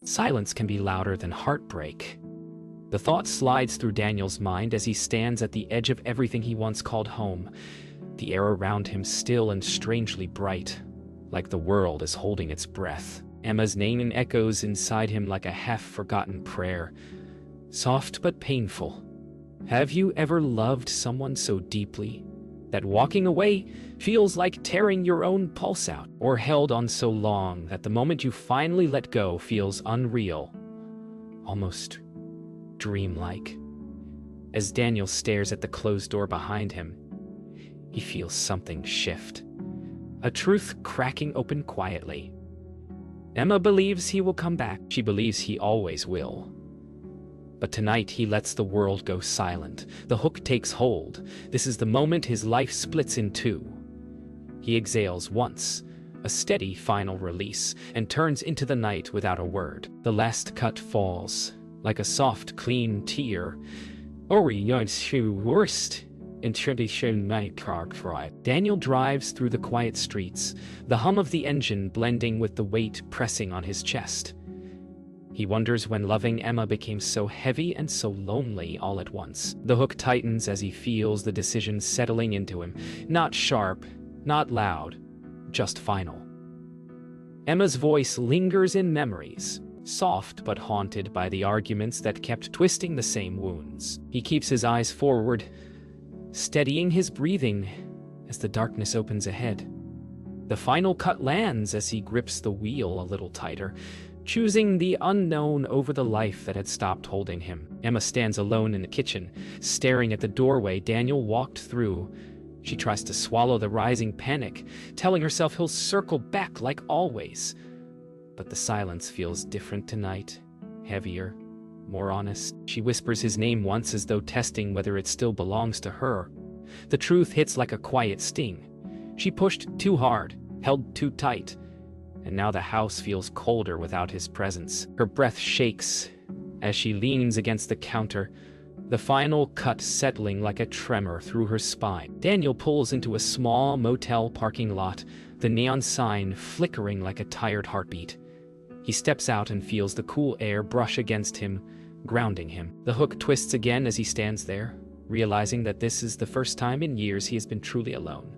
Silence can be louder than heartbreak. The thought slides through Daniel's mind as he stands at the edge of everything he once called home, the air around him still and strangely bright, like the world is holding its breath. Emma's name echoes inside him like a half-forgotten prayer, soft but painful. Have you ever loved someone so deeply that walking away feels like tearing your own pulse out, or held on so long that the moment you finally let go feels unreal, almost dreamlike? As Daniel stares at the closed door behind him, he feels something shift, a truth cracking open quietly. Emma believes he will come back. She believes he always will. But tonight he lets the world go silent. The hook takes hold. This is the moment his life splits in two. He exhales once, a steady final release, and turns into the night without a word. The last cut falls, like a soft, clean tear. Worst introduction my car cry. Daniel drives through the quiet streets, the hum of the engine blending with the weight pressing on his chest. He wonders when loving Emma became so heavy and so lonely all at once. The hook tightens as he feels the decision settling into him. Not sharp, not loud, just final. Emma's voice lingers in memories, soft but haunted by the arguments that kept twisting the same wounds. He keeps his eyes forward, steadying his breathing as the darkness opens ahead. The final cut lands as he grips the wheel a little tighter, choosing the unknown over the life that had stopped holding him. Emma stands alone in the kitchen, staring at the doorway Daniel walked through. She tries to swallow the rising panic, telling herself he'll circle back like always. But the silence feels different tonight, heavier, more honest. She whispers his name once as though testing whether it still belongs to her. The truth hits like a quiet sting. She pushed too hard, held too tight, and now the house feels colder without his presence. Her breath shakes as she leans against the counter, the final cut settling like a tremor through her spine. Daniel pulls into a small motel parking lot, the neon sign flickering like a tired heartbeat. He steps out and feels the cool air brush against him, grounding him. The hook twists again as he stands there, realizing that this is the first time in years he has been truly alone.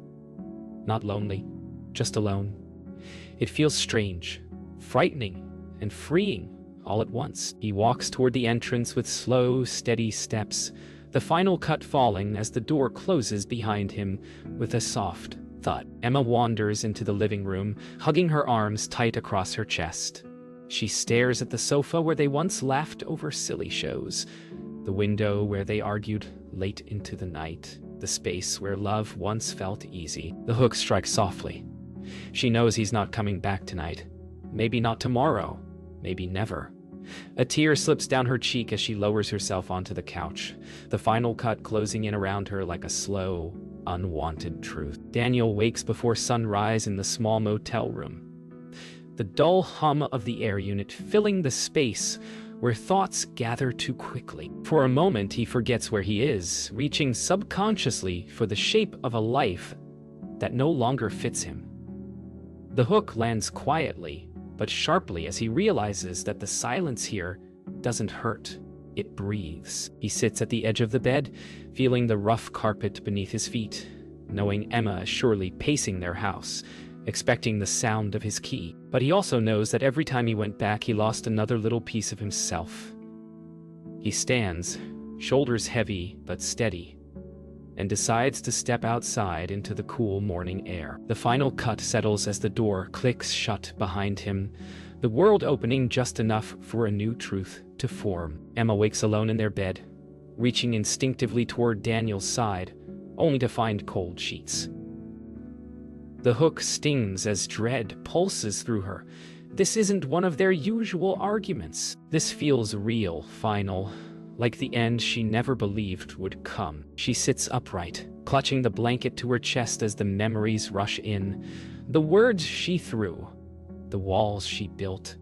Not lonely, just alone. It feels strange, frightening, and freeing all at once. He walks toward the entrance with slow, steady steps, the final cut falling as the door closes behind him with a soft thud. Emma wanders into the living room, hugging her arms tight across her chest. She stares at the sofa where they once laughed over silly shows, the window where they argued late into the night, the space where love once felt easy. The hook strikes softly. She knows he's not coming back tonight. Maybe not tomorrow. Maybe never. A tear slips down her cheek as she lowers herself onto the couch, the final cut closing in around her like a slow, unwanted truth. Daniel wakes before sunrise in the small motel room, the dull hum of the air unit filling the space where thoughts gather too quickly. For a moment, he forgets where he is, reaching subconsciously for the shape of a life that no longer fits him. The hook lands quietly, but sharply as he realizes that the silence here doesn't hurt. It breathes. He sits at the edge of the bed, feeling the rough carpet beneath his feet, knowing Emma is surely pacing their house, expecting the sound of his key. But he also knows that every time he went back, he lost another little piece of himself. He stands, shoulders heavy but steady, and decides to step outside into the cool morning air. The final cut settles as the door clicks shut behind him, the world opening just enough for a new truth to form. Emma wakes alone in their bed, reaching instinctively toward Daniel's side, only to find cold sheets. The hook stings as dread pulses through her. This isn't one of their usual arguments. This feels real, final, like the end she never believed would come. She sits upright, clutching the blanket to her chest as the memories rush in. The words she threw, the walls she built,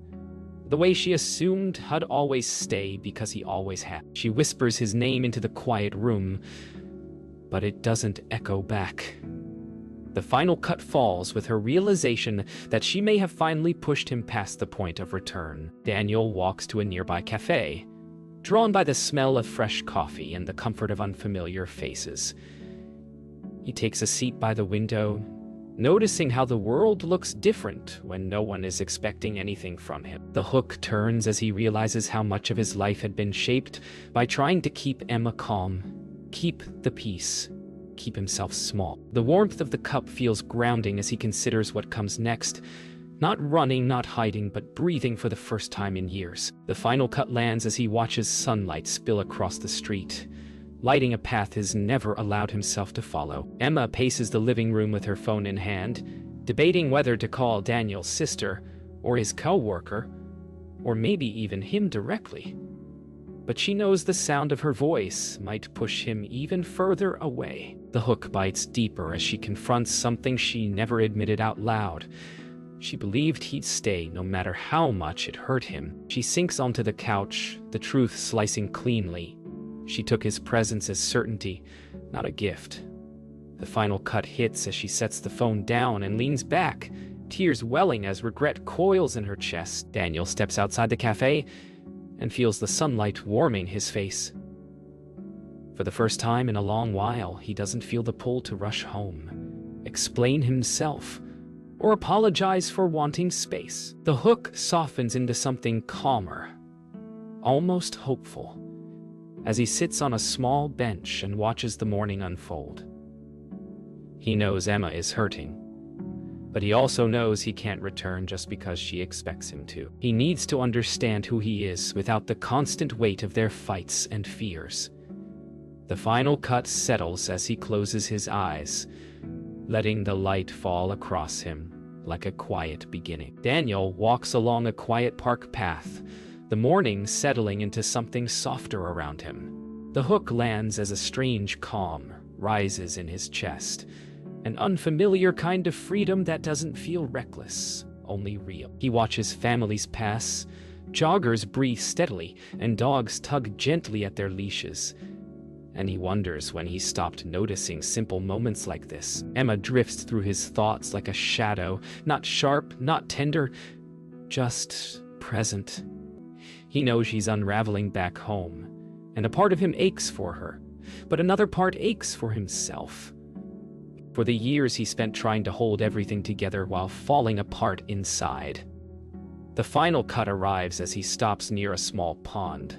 the way she assumed he'd always stay because he always had. She whispers his name into the quiet room, but it doesn't echo back. The final cut falls with her realization that she may have finally pushed him past the point of return. Daniel walks to a nearby cafe, drawn by the smell of fresh coffee and the comfort of unfamiliar faces. He takes a seat by the window, noticing how the world looks different when no one is expecting anything from him. The hook turns as he realizes how much of his life had been shaped by trying to keep Emma calm, keep the peace, keep himself small. The warmth of the cup feels grounding as he considers what comes next. Not running, not hiding, but breathing for the first time in years. The final cut lands as he watches sunlight spill across the street, lighting a path he's never allowed himself to follow. Emma paces the living room with her phone in hand, debating whether to call Daniel's sister, or his co-worker, or maybe even him directly. But she knows the sound of her voice might push him even further away. The hook bites deeper as she confronts something she never admitted out loud. She believed he'd stay no matter how much it hurt him. She sinks onto the couch, the truth slicing cleanly. She took his presence as certainty, not a gift. The final cut hits as she sets the phone down and leans back, tears welling as regret coils in her chest. Daniel steps outside the cafe and feels the sunlight warming his face. For the first time in a long while, he doesn't feel the pull to rush home, explain himself, or apologize for wanting space. The hook softens into something calmer, almost hopeful, as he sits on a small bench and watches the morning unfold. He knows Emma is hurting, but he also knows he can't return just because she expects him to. He needs to understand who he is without the constant weight of their fights and fears. The final cut settles as he closes his eyes, letting the light fall across him like a quiet beginning. Daniel walks along a quiet park path, the morning settling into something softer around him. The hook lands as a strange calm rises in his chest, an unfamiliar kind of freedom that doesn't feel reckless, only real. He watches families pass, joggers breathe steadily, and dogs tug gently at their leashes. And he wonders when he stopped noticing simple moments like this. Emma drifts through his thoughts like a shadow, not sharp, not tender, just present. He knows she's unraveling back home, and a part of him aches for her, but another part aches for himself. For the years he spent trying to hold everything together while falling apart inside. The final cut arrives as he stops near a small pond,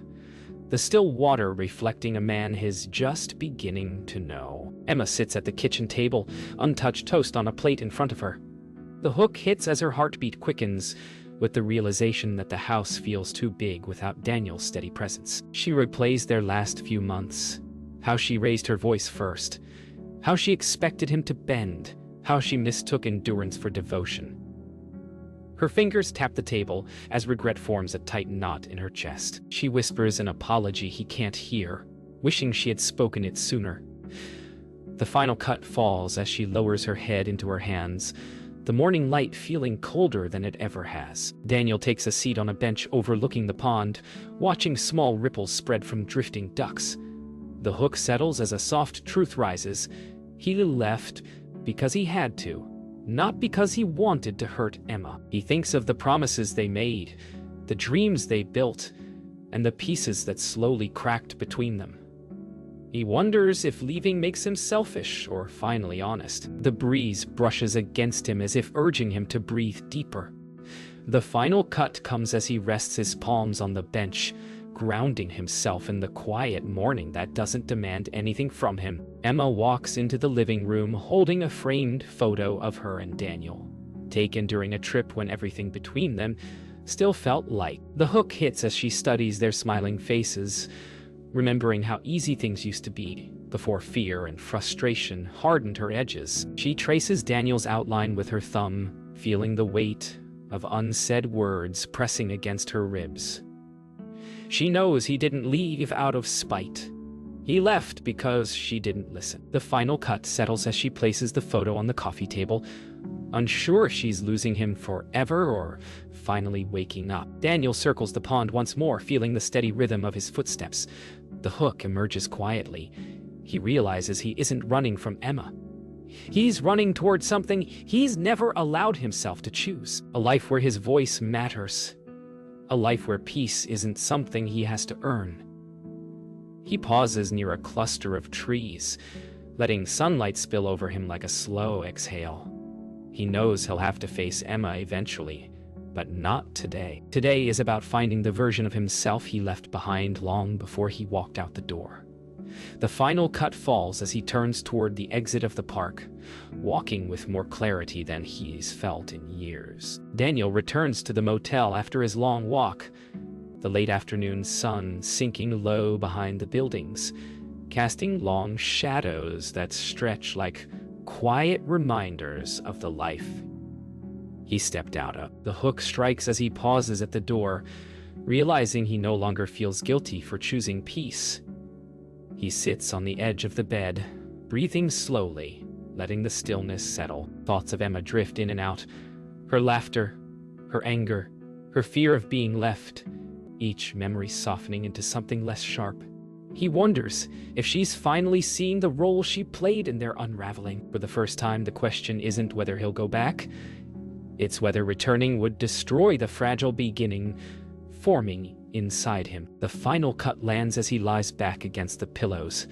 the still water reflecting a man he's just beginning to know. Emma sits at the kitchen table, untouched toast on a plate in front of her. The hook hits as her heartbeat quickens, with the realization that the house feels too big without Daniel's steady presence. She replays their last few months, how she raised her voice first, how she expected him to bend, how she mistook endurance for devotion. Her fingers tap the table as regret forms a tight knot in her chest. She whispers an apology he can't hear, wishing she had spoken it sooner. The final cut falls as she lowers her head into her hands, the morning light feeling colder than it ever has. Daniel takes a seat on a bench overlooking the pond, watching small ripples spread from drifting ducks. The hook settles as a soft truth rises. He left because he had to, not because he wanted to hurt Emma. He thinks of the promises they made, the dreams they built, and the pieces that slowly cracked between them. He wonders if leaving makes him selfish or finally honest. The breeze brushes against him as if urging him to breathe deeper. The final cut comes as he rests his palms on the bench, grounding himself in the quiet morning that doesn't demand anything from him. Emma walks into the living room holding a framed photo of her and Daniel, taken during a trip when everything between them still felt light. The hook hits as she studies their smiling faces, remembering how easy things used to be before fear and frustration hardened her edges. She traces Daniel's outline with her thumb, feeling the weight of unsaid words pressing against her ribs. She knows he didn't leave out of spite. He left because she didn't listen. The final cut settles as she places the photo on the coffee table, unsure if she's losing him forever or finally waking up. Daniel circles the pond once more, feeling the steady rhythm of his footsteps. The hook emerges quietly. He realizes he isn't running from Emma. He's running towards something he's never allowed himself to choose. A life where his voice matters. A life where peace isn't something he has to earn. He pauses near a cluster of trees, letting sunlight spill over him like a slow exhale. He knows he'll have to face Emma eventually, but not today. Today is about finding the version of himself he left behind long before he walked out the door. The final cut falls as he turns toward the exit of the park, walking with more clarity than he's felt in years. Daniel returns to the motel after his long walk, the late afternoon sun sinking low behind the buildings, casting long shadows that stretch like quiet reminders of the life he stepped out of. The hook strikes as he pauses at the door, realizing he no longer feels guilty for choosing peace. He sits on the edge of the bed, breathing slowly, letting the stillness settle. Thoughts of Emma drift in and out. Her laughter, her anger, her fear of being left, each memory softening into something less sharp. He wonders if she's finally seeing the role she played in their unraveling. For the first time, the question isn't whether he'll go back. It's whether returning would destroy the fragile beginning forming inside him. The final cut lands as he lies back against the pillows,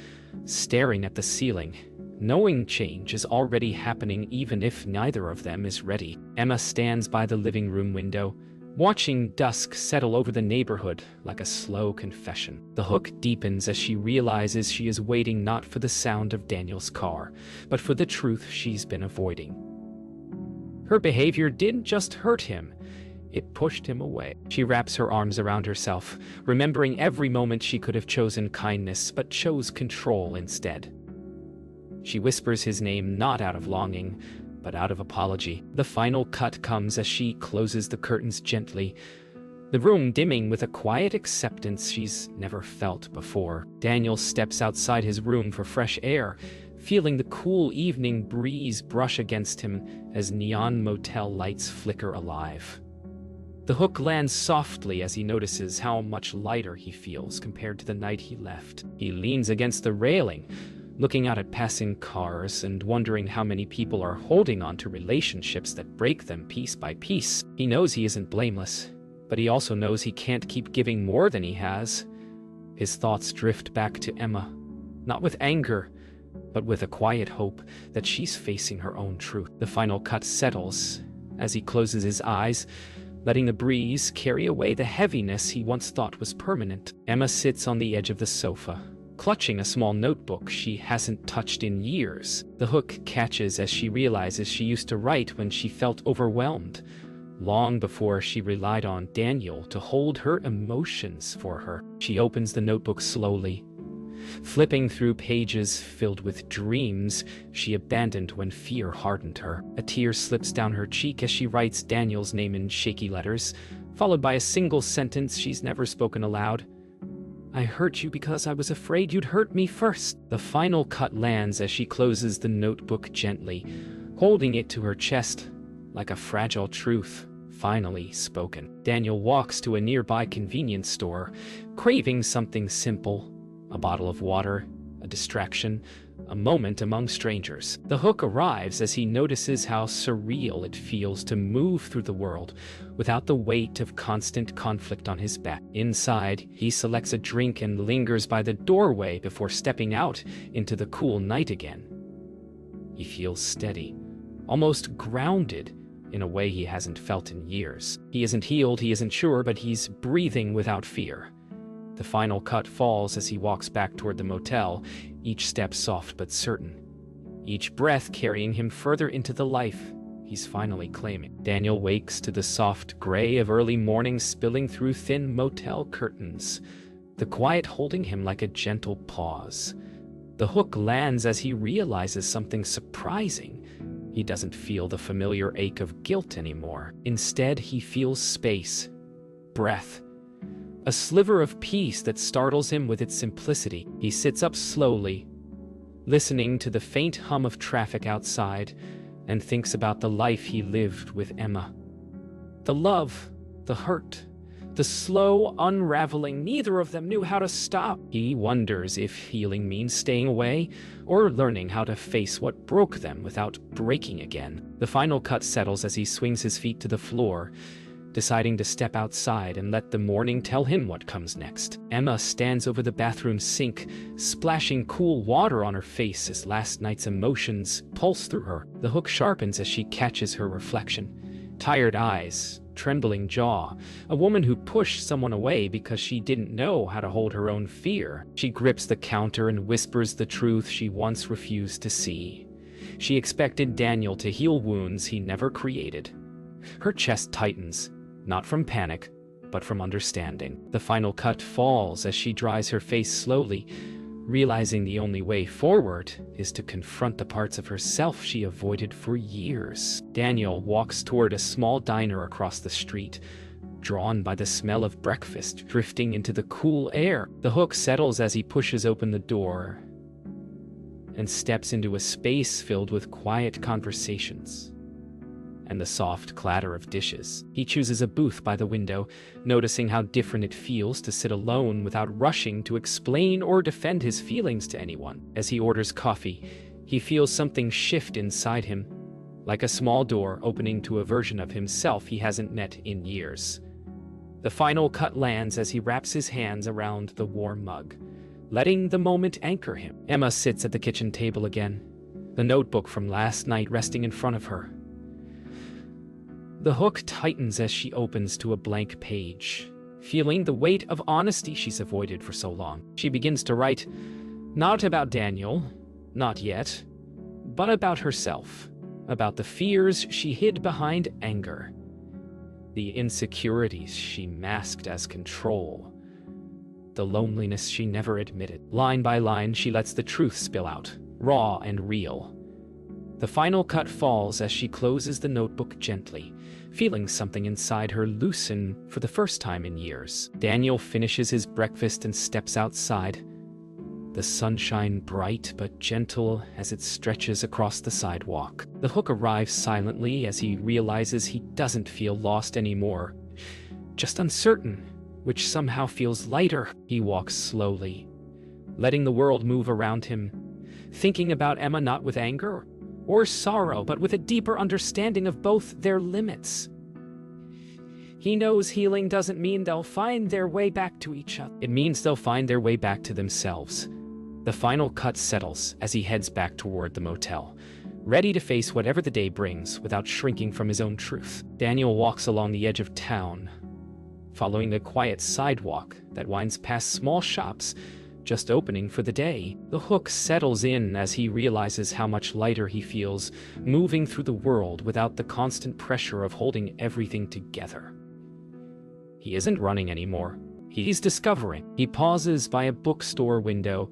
staring at the ceiling, knowing change is already happening even if neither of them is ready. Emma stands by the living room window, watching dusk settle over the neighborhood like a slow confession. The hook deepens as she realizes she is waiting not for the sound of Daniel's car, but for the truth she's been avoiding. Her behavior didn't just hurt him, it pushed him away. She wraps her arms around herself, remembering every moment she could have chosen kindness but chose control instead. She whispers his name not out of longing, but out of apology. The final cut comes as she closes the curtains gently, the room dimming with a quiet acceptance she's never felt before. Daniel steps outside his room for fresh air, feeling the cool evening breeze brush against him as neon motel lights flicker alive. The hook lands softly as he notices how much lighter he feels compared to the night he left. He leans against the railing, looking out at passing cars and wondering how many people are holding on to relationships that break them piece by piece. He knows he isn't blameless, but he also knows he can't keep giving more than he has. His thoughts drift back to Emma, not with anger, but with a quiet hope that she's facing her own truth. The final cut settles as he closes his eyes, letting the breeze carry away the heaviness he once thought was permanent. Emma sits on the edge of the sofa, clutching a small notebook she hasn't touched in years. The hook catches as she realizes she used to write when she felt overwhelmed, long before she relied on Daniel to hold her emotions for her. She opens the notebook slowly, flipping through pages filled with dreams she abandoned when fear hardened her. A tear slips down her cheek as she writes Daniel's name in shaky letters, followed by a single sentence she's never spoken aloud. "I hurt you because I was afraid you'd hurt me first." The final cut lands as she closes the notebook gently, holding it to her chest like a fragile truth finally spoken. Daniel walks to a nearby convenience store, craving something simple. A bottle of water, a distraction, a moment among strangers. The hook arrives as he notices how surreal it feels to move through the world without the weight of constant conflict on his back. Inside, he selects a drink and lingers by the doorway before stepping out into the cool night again. He feels steady, almost grounded, in a way he hasn't felt in years. He isn't healed, he isn't sure, but he's breathing without fear. The final cut falls as he walks back toward the motel, each step soft but certain, each breath carrying him further into the life he's finally claiming. Daniel wakes to the soft gray of early morning spilling through thin motel curtains, the quiet holding him like a gentle pause. The hook lands as he realizes something surprising. He doesn't feel the familiar ache of guilt anymore. Instead, he feels space, breath, a sliver of peace that startles him with its simplicity. He sits up slowly, listening to the faint hum of traffic outside, and thinks about the life he lived with Emma. The love, the hurt, The slow unraveling, neither of them knew how to stop. He wonders if healing means staying away, or learning how to face what broke them without breaking again. The final cut settles as he swings his feet to the floor, deciding to step outside and let the morning tell him what comes next. Emma stands over the bathroom sink, splashing cool water on her face as last night's emotions pulse through her. The hook sharpens as she catches her reflection. Tired eyes, trembling jaw, a woman who pushed someone away because she didn't know how to hold her own fear. She grips the counter and whispers the truth she once refused to see. She expected Daniel to heal wounds he never created. Her chest tightens, not from panic, but from understanding. The final cut falls as she dries her face slowly, realizing the only way forward is to confront the parts of herself she avoided for years. Daniel walks toward a small diner across the street, drawn by the smell of breakfast drifting into the cool air. The hook settles as he pushes open the door and steps into a space filled with quiet conversations and the soft clatter of dishes. He chooses a booth by the window, noticing how different it feels to sit alone without rushing to explain or defend his feelings to anyone. As he orders coffee, he feels something shift inside him, like a small door opening to a version of himself he hasn't met in years. The final cut lands as he wraps his hands around the warm mug, letting the moment anchor him. Emma sits at the kitchen table again, the notebook from last night resting in front of her. The hook tightens as she opens to a blank page, feeling the weight of honesty she's avoided for so long. She begins to write, not about Daniel, not yet, but about herself, about the fears she hid behind anger, the insecurities she masked as control, the loneliness she never admitted. Line by line, she lets the truth spill out, raw and real. The final cut falls as she closes the notebook gently, feeling something inside her loosen for the first time in years. Daniel finishes his breakfast and steps outside, the sunshine bright but gentle as it stretches across the sidewalk. The hook arrives silently as he realizes he doesn't feel lost anymore, just uncertain, which somehow feels lighter. He walks slowly, letting the world move around him, thinking about Emma not with anger or sorrow, but with a deeper understanding of both their limits. He knows healing doesn't mean they'll find their way back to each other. It means they'll find their way back to themselves. The final cut settles as he heads back toward the motel, ready to face whatever the day brings without shrinking from his own truth. Daniel walks along the edge of town, following a quiet sidewalk that winds past small shops just opening for the day. The hook settles in as he realizes how much lighter he feels moving through the world without the constant pressure of holding everything together. He isn't running anymore. He's discovering. He pauses by a bookstore window,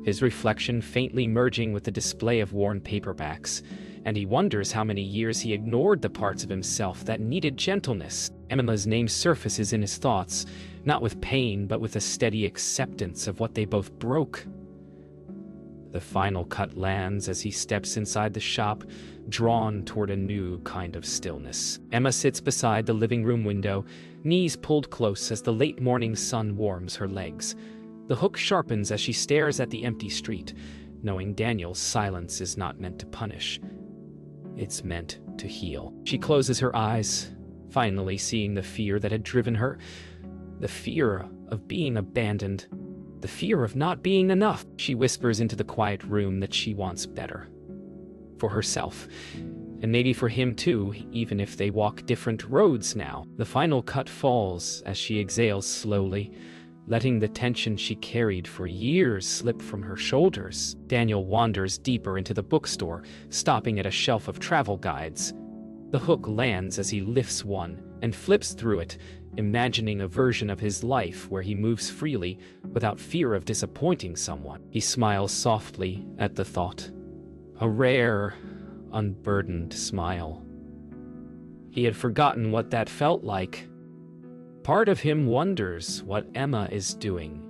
his reflection faintly merging with the display of worn paperbacks, and he wonders how many years he ignored the parts of himself that needed gentleness. Emma's name surfaces in his thoughts, not with pain, but with a steady acceptance of what they both broke. The final cut lands as he steps inside the shop, drawn toward a new kind of stillness. Emma sits beside the living room window, knees pulled close as the late morning sun warms her legs. The hook sharpens as she stares at the empty street, knowing Daniel's silence is not meant to punish. It's meant to heal. She closes her eyes, finally seeing the fear that had driven her. The fear of being abandoned. The fear of not being enough. She whispers into the quiet room that she wants better. For herself. And maybe for him too, even if they walk different roads now. The final cut falls as she exhales slowly, letting the tension she carried for years slip from her shoulders. Daniel wanders deeper into the bookstore, stopping at a shelf of travel guides. The hook lands as he lifts one and flips through it, imagining a version of his life where he moves freely without fear of disappointing someone. He smiles softly at the thought. A rare, unburdened smile. He had forgotten what that felt like. Part of him wonders what Emma is doing,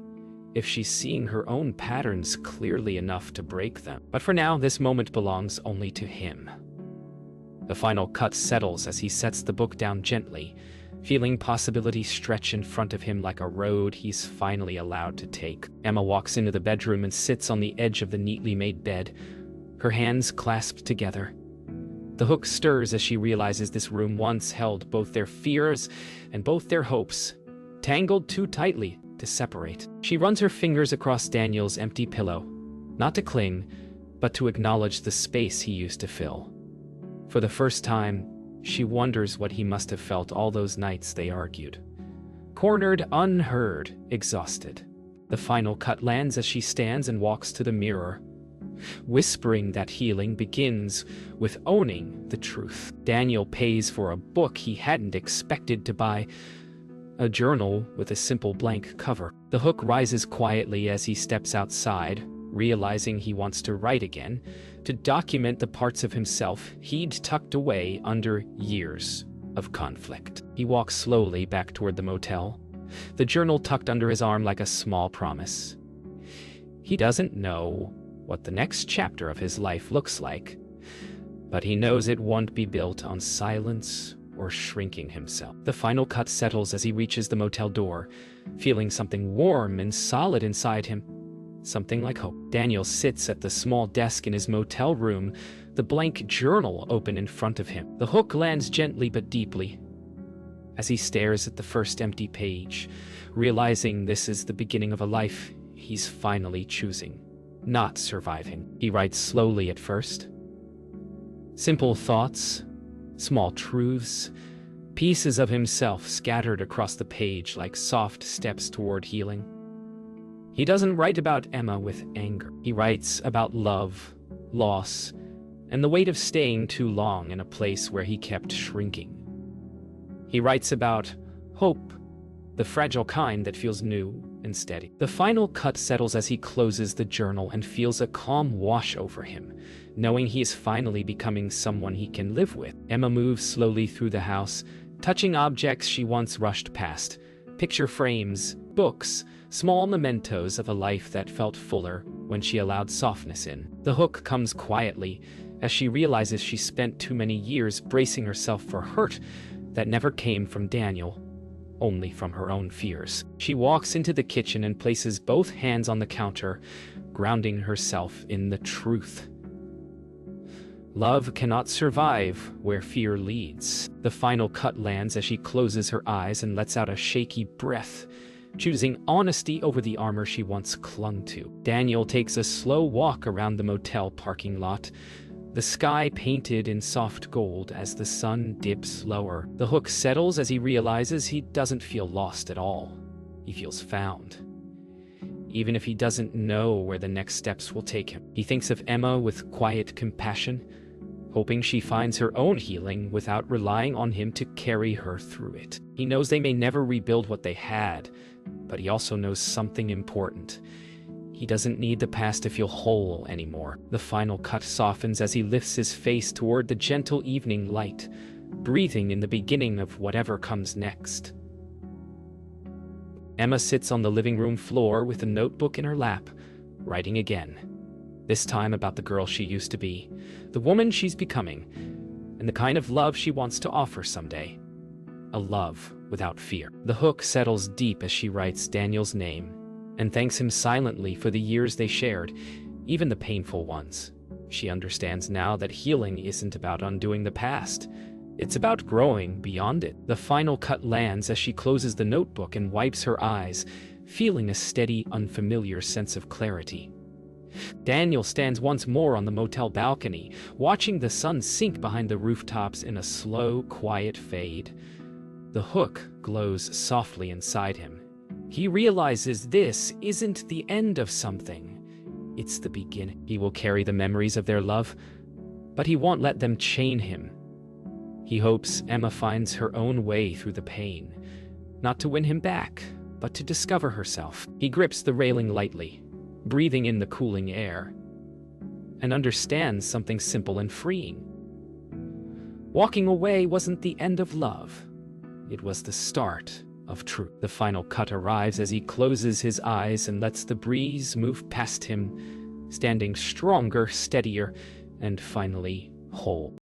if she's seeing her own patterns clearly enough to break them. But for now, this moment belongs only to him. The final cut settles as he sets the book down gently, feeling possibility stretch in front of him like a road he's finally allowed to take. Emma walks into the bedroom and sits on the edge of the neatly made bed, her hands clasped together. The hook stirs as she realizes this room once held both their fears and both their hopes, tangled too tightly to separate. She runs her fingers across Daniel's empty pillow, not to cling, but to acknowledge the space he used to fill. For the first time, she wonders what he must have felt all those nights they argued. Cornered, unheard, exhausted. The final cut lands as she stands and walks to the mirror, whispering that healing begins with owning the truth. Daniel pays for a book he hadn't expected to buy, a journal with a simple blank cover. The hook rises quietly as he steps outside, realizing he wants to write again, to document the parts of himself he'd tucked away under years of conflict. He walks slowly back toward the motel, the journal tucked under his arm like a small promise. He doesn't know what the next chapter of his life looks like, but he knows it won't be built on silence or shrinking himself. The final cut settles as he reaches the motel door, feeling something warm and solid inside him. Something like hope. Daniel sits at the small desk in his motel room, the blank journal open in front of him. The hook lands gently but deeply as he stares at the first empty page, realizing this is the beginning of a life he's finally choosing, not surviving. He writes slowly at first. Simple thoughts, small truths, pieces of himself scattered across the page like soft steps toward healing. He doesn't write about Emma with anger. He writes about love, loss, and the weight of staying too long in a place where he kept shrinking. He writes about hope, the fragile kind that feels new and steady. The final cut settles as he closes the journal and feels a calm wash over him, knowing he is finally becoming someone he can live with. Emma moves slowly through the house, touching objects she once rushed past, picture frames, books, small mementos of a life that felt fuller when she allowed softness in. The hook comes quietly as she realizes she spent too many years bracing herself for hurt that never came from Daniel, only from her own fears. She walks into the kitchen and places both hands on the counter, grounding herself in the truth. Love cannot survive where fear leads. The final cut lands as she closes her eyes and lets out a shaky breath, choosing honesty over the armor she once clung to. Daniel takes a slow walk around the motel parking lot, the sky painted in soft gold as the sun dips lower. The hook settles as he realizes he doesn't feel lost at all. He feels found, even if he doesn't know where the next steps will take him. He thinks of Emma with quiet compassion, hoping she finds her own healing without relying on him to carry her through it. He knows they may never rebuild what they had, but he also knows something important. He doesn't need the past to feel whole anymore. The final cut softens as he lifts his face toward the gentle evening light, breathing in the beginning of whatever comes next. Emma sits on the living room floor with a notebook in her lap, writing again. This time about the girl she used to be, the woman she's becoming, and the kind of love she wants to offer someday. A love without fear. The hook settles deep as she writes Daniel's name and thanks him silently for the years they shared, even the painful ones. She understands now that healing isn't about undoing the past. It's about growing beyond it. The final cut lands as she closes the notebook and wipes her eyes, feeling a steady, unfamiliar sense of clarity. Daniel stands once more on the motel balcony, watching the sun sink behind the rooftops in a slow, quiet fade. The hook glows softly inside him. He realizes this isn't the end of something. It's the beginning. He will carry the memories of their love, but he won't let them chain him. He hopes Emma finds her own way through the pain, not to win him back, but to discover herself. He grips the railing lightly, breathing in the cooling air, and understands something simple and freeing. Walking away wasn't the end of love. It was the start of truth. The final cut arrives as he closes his eyes and lets the breeze move past him, standing stronger, steadier, and finally whole.